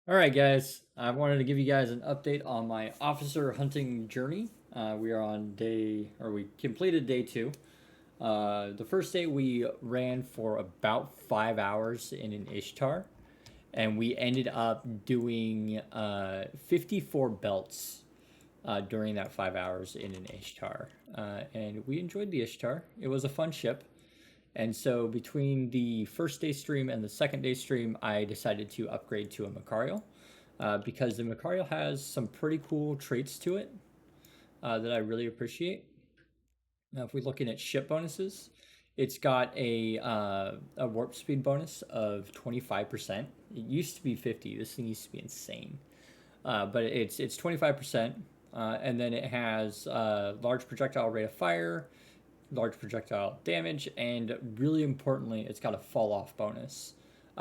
All right, guys. I wanted to give you guys an update on my officer hunting journey. We are on we completed day two. The first day we ran for about 5 hours in an Ishtar, and we ended up doing 54 belts during that 5 hours in an Ishtar. And we enjoyed the Ishtar. It was a fun ship. And so between the first day stream and the second day stream, I decided to upgrade to a Macario because the Macario has some pretty cool traits to it that I really appreciate. Now, if we're looking at ship bonuses, it's got a warp speed bonus of 25%. It used to be 50. This thing used to be insane, but it's 25%. And then it has large projectile rate of fire, large projectile damage, and really importantly, it's got a fall off bonus,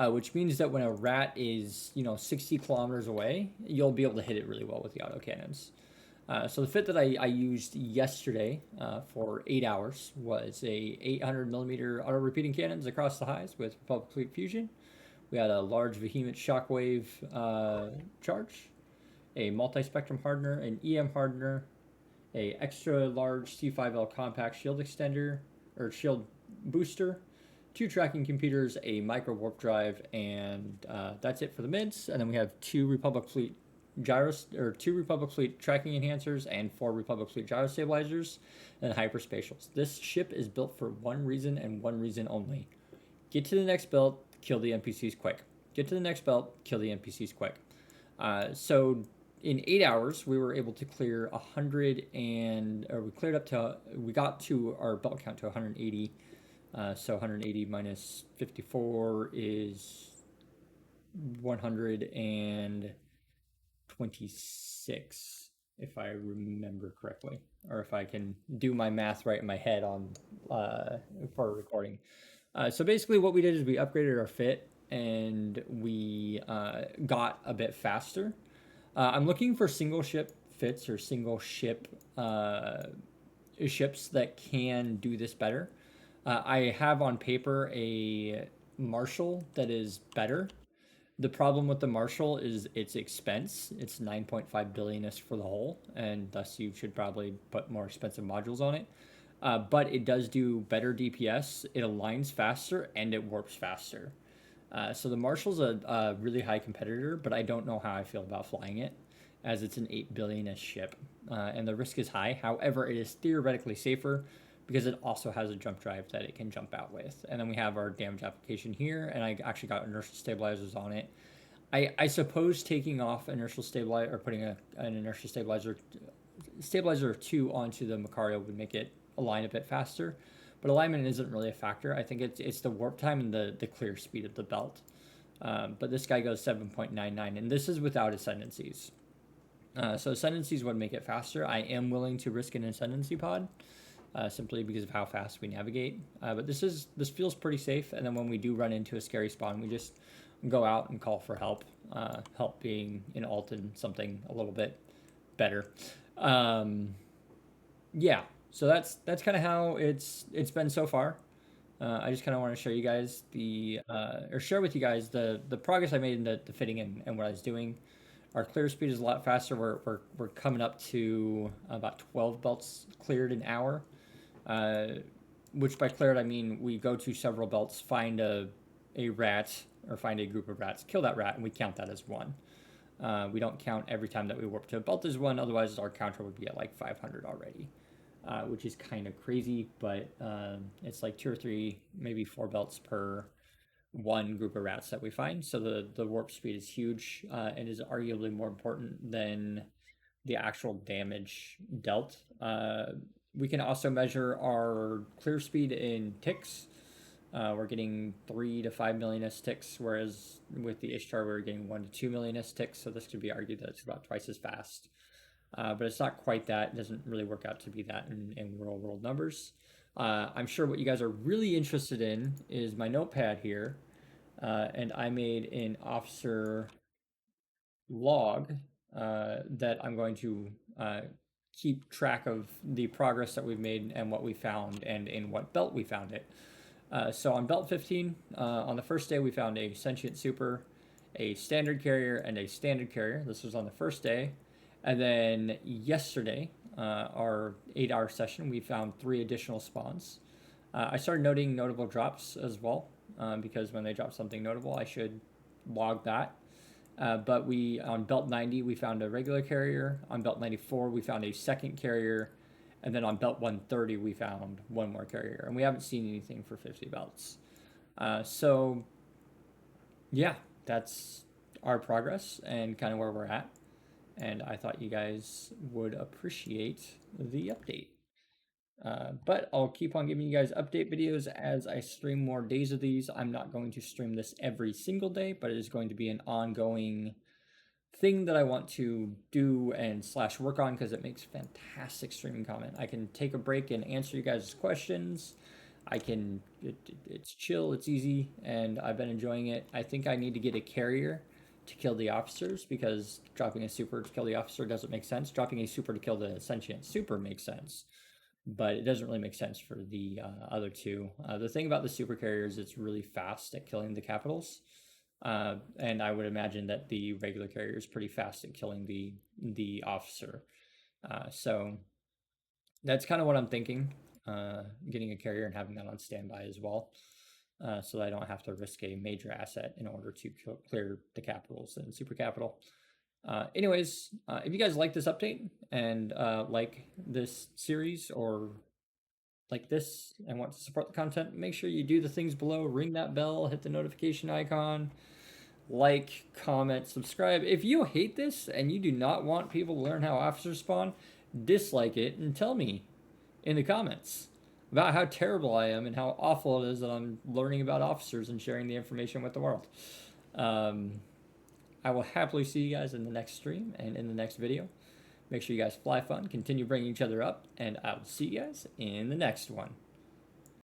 which means that when a rat is 60 kilometers away, you'll be able to hit it really well with the autocannons. So the fit that I used yesterday for 8 hours was a 800 millimeter auto repeating cannons across the highs with Republic Fleet Fusion. We had a large Vehement Shockwave charge, a multi-spectrum hardener, an EM hardener, a extra large C5L compact shield extender or shield booster, two tracking computers, a micro warp drive, and that's it for the mids. And then we have two Republic Fleet tracking enhancers and four Republic Fleet gyro stabilizers and hyperspatials. This ship is built for one reason and one reason only: get to the next belt, kill the NPCs quick. Get to the next belt, kill the NPCs quick. So in 8 hours, we were able to clear 100 and, or we cleared up to, we got to our belt count to 180. So 180 minus 54 is 126, if I remember correctly, or if I can do my math right in my head on for recording. So basically, what we did is we upgraded our fit and we got a bit faster. I'm looking for single ship fits or single ship ships that can do this better. I have on paper a Marshall that is better. The problem with the Marshall is its expense. It's 9.5 billionist for the whole, and thus you should probably put more expensive modules on it. But it does do better DPS, it aligns faster, and it warps faster. So the Marshall's a really high competitor, but I don't know how I feel about flying it, as it's an 8 billion-ish ship, and the risk is high. However, it is theoretically safer because it also has a jump drive that it can jump out with. And then we have our damage application here, and I actually got inertial stabilizers on it. I suppose taking off inertial stabilizer or putting an inertial stabilizer or two onto the Macario would make it align a bit faster, but alignment isn't really a factor. I think it's the warp time and the clear speed of the belt. But this guy goes 7.99, and this is without ascendancies. So ascendancies would make it faster. I am willing to risk an ascendancy pod, simply because of how fast we navigate. But this feels pretty safe. And then when we do run into a scary spawn, we just go out and call for help. Help being in Alton something a little bit better. Um, yeah, so that's kind of how it's been so far. I just kind of want to show you guys or share with you guys the progress I made in the fitting and what I was doing. Our clear speed is a lot faster. We're coming up to about 12 belts cleared an hour, uh, which by cleared I mean we go to several belts, find a rat or find a group of rats, kill that rat, and we count that as one. We don't count every time that we warp to a belt as one, otherwise our counter would be at like 500 already, which is kind of crazy, but it's like two or three, maybe four belts per one group of rats that we find. So the warp speed is huge and is arguably more important than the actual damage dealt. We can also measure our clear speed in ticks. We're getting 3 to 5 million ticks, whereas with the Ishtar we're getting 1 to 2 million ticks. So this could be argued that it's about twice as fast. But it's not quite that. It doesn't really work out to be that in real world numbers. I'm sure what you guys are really interested in is my notepad here, and I made an officer log that I'm going to keep track of the progress that we've made and what we found and in what belt we found it. So on belt 15, on the first day we found a sentient super, a standard carrier, and a standard carrier. This was on the first day. And then yesterday, our 8-hour session, we found 3 additional spawns. I started noting notable drops as well, because when they drop something notable, I should log that. But we, on belt 90, we found a regular carrier. On belt 94, we found a second carrier. And then on belt 130, we found one more carrier. And we haven't seen anything for 50 belts. So, yeah, that's our progress and kind of where we're at. And I thought you guys would appreciate the update. But I'll keep on giving you guys update videos as I stream more days of these. I'm not going to stream this every single day, but it is going to be an ongoing thing that I want to do and / work on because it makes fantastic streaming content. I can take a break and answer you guys' questions. It's chill, it's easy, and I've been enjoying it. I think I need to get a carrier to kill the officers because dropping a super to kill the officer doesn't make sense. Dropping a super to kill the sentient super makes sense, but it doesn't really make sense for the other two. The thing about the super carrier is it's really fast at killing the capitals. And I would imagine that the regular carrier is pretty fast at killing the officer. So that's kind of what I'm thinking. Getting a carrier and having that on standby as well, so that I don't have to risk a major asset in order to clear the capitals and super capital. Anyways, if you guys like this update and like this series or like this and want to support the content, make sure you do the things below. Ring that bell, hit the notification icon, like, comment, subscribe. If you hate this and you do not want people to learn how officers spawn, dislike it and tell me in the comments about how terrible I am and how awful it is that I'm learning about officers and sharing the information with the world. I will happily see you guys in the next stream and in the next video. Make sure you guys fly fun, continue bringing each other up, and I will see you guys in the next one.